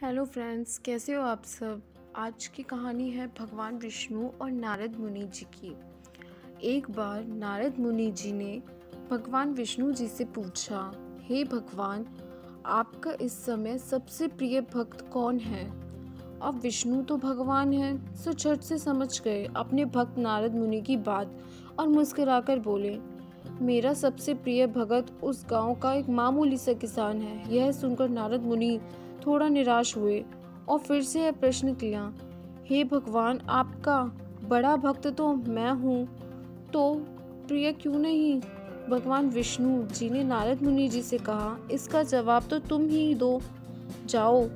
Hello friends, कैसे हो आप सब। आज की कहानी है भगवान विष्णु और नारद मुनि जी की। एक बार नारद मुनि जी ने भगवान विष्णु जी से पूछा, हे भगवान, आपका इस समय सबसे प्रिय भक्त कौन है। अब विष्णु तो भगवान है, सो झट से समझ गए अपने भक्त नारद मुनि की बात और मुस्कुराकर बोले, मेरा सबसे प्रिय भगत उस गांव का एक मामूली सा किसान है। यह सुनकर नारद मुनि थोड़ा निराश हुए और फिर से यह प्रश्न किया, हे भगवान, आपका बड़ा भक्त तो मैं हूँ, तो प्रिय क्यों नहीं। भगवान विष्णु जी ने नारद मुनि जी से कहा, इसका जवाब तो तुम ही दो। जाओ,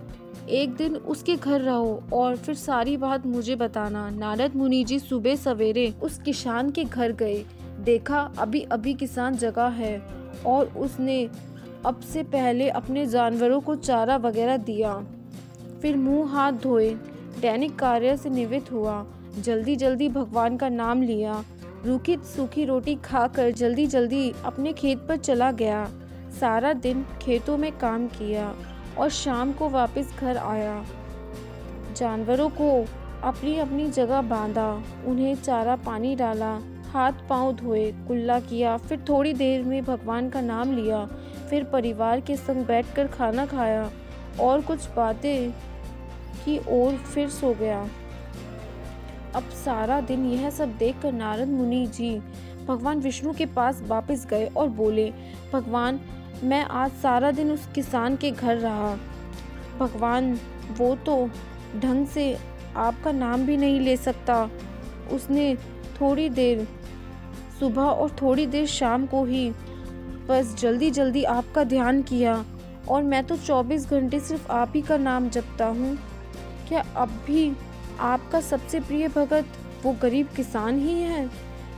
एक दिन उसके घर रहो और फिर सारी बात मुझे बताना। नारद मुनि जी सुबह सवेरे उस किसान के घर गए। देखा अभी अभी किसान जगा है और उसने अब से पहले अपने जानवरों को चारा वगैरह दिया। फिर मुंह हाथ धोए, दैनिक कार्य से निवृत्त हुआ। जल्दी जल्दी भगवान का नाम लिया। रूखी सूखी रोटी खाकर जल्दी जल्दी अपने खेत पर चला गया। सारा दिन खेतों में काम किया और शाम को वापस घर आया। जानवरों को अपनी अपनी जगह बांधा, उन्हें चारा पानी डाला, हाथ पांव धोए, कुल्ला किया। फिर थोड़ी देर में भगवान का नाम लिया। फिर परिवार के संग बैठकर खाना खाया और कुछ बातें की और फिर सो गया। अब सारा दिन यह सब देखकर नारद मुनि जी भगवान विष्णु के पास वापस गए और बोले, भगवान, मैं आज सारा दिन उस किसान के घर रहा। भगवान, वो तो ढंग से आपका नाम भी नहीं ले सकता। उसने थोड़ी देर सुबह और थोड़ी देर शाम को ही बस जल्दी जल्दी आपका ध्यान किया और मैं तो 24 घंटे सिर्फ आप ही का नाम जपता हूँ। क्या अब भी आपका सबसे प्रिय भगत वो गरीब किसान ही है।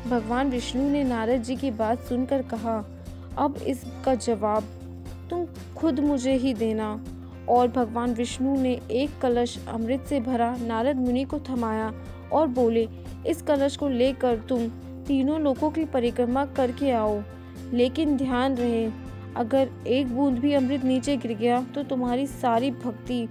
भगवान विष्णु ने नारद जी की बात सुनकर कहा, अब इसका जवाब तुम खुद मुझे ही देना। और भगवान विष्णु ने एक कलश अमृत से भरा नारद मुनि को थमाया और बोले, इस कलश को लेकर तुम तीनों लोकों की परिक्रमा करके आओ, लेकिन ध्यान रहे, अगर एक बूंद भी अमृत नीचे गिर गया तो तुम्हारी सारी भक्ति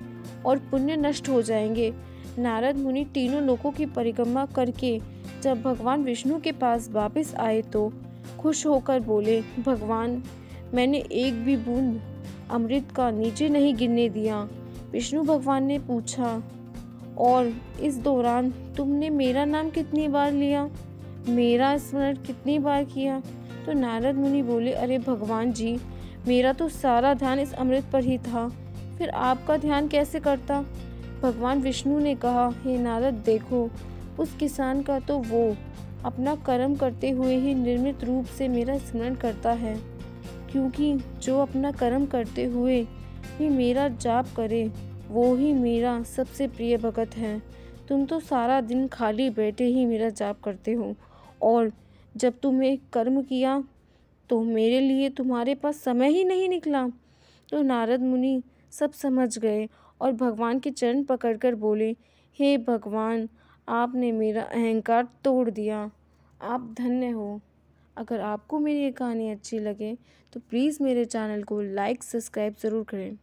और पुण्य नष्ट हो जाएंगे। नारद मुनि तीनों लोकों की परिक्रमा करके जब भगवान विष्णु के पास वापस आए तो खुश होकर बोले, भगवान, मैंने एक भी बूंद अमृत का नीचे नहीं गिरने दिया। विष्णु भगवान ने पूछा, और इस दौरान तुमने मेरा नाम कितनी बार लिया, मेरा स्मरण कितनी बार किया। तो नारद मुनि बोले, अरे भगवान जी, मेरा तो सारा ध्यान इस अमृत पर ही था, फिर आपका ध्यान कैसे करता। भगवान विष्णु ने कहा, हे नारद, देखो, उस किसान का तो वो अपना कर्म करते हुए ही निर्मित रूप से मेरा स्मरण करता है, क्योंकि जो अपना कर्म करते हुए ही मेरा जाप करे वो ही मेरा सबसे प्रिय भगत है। तुम तो सारा दिन खाली बैठे ही मेरा जाप करते हो, और जब तुमने कर्म किया तो मेरे लिए तुम्हारे पास समय ही नहीं निकला। तो नारद मुनि सब समझ गए और भगवान के चरण पकड़कर बोले, हे भगवान, आपने मेरा अहंकार तोड़ दिया, आप धन्य हो। अगर आपको मेरी ये कहानी अच्छी लगे तो प्लीज़ मेरे चैनल को लाइक सब्सक्राइब ज़रूर करें।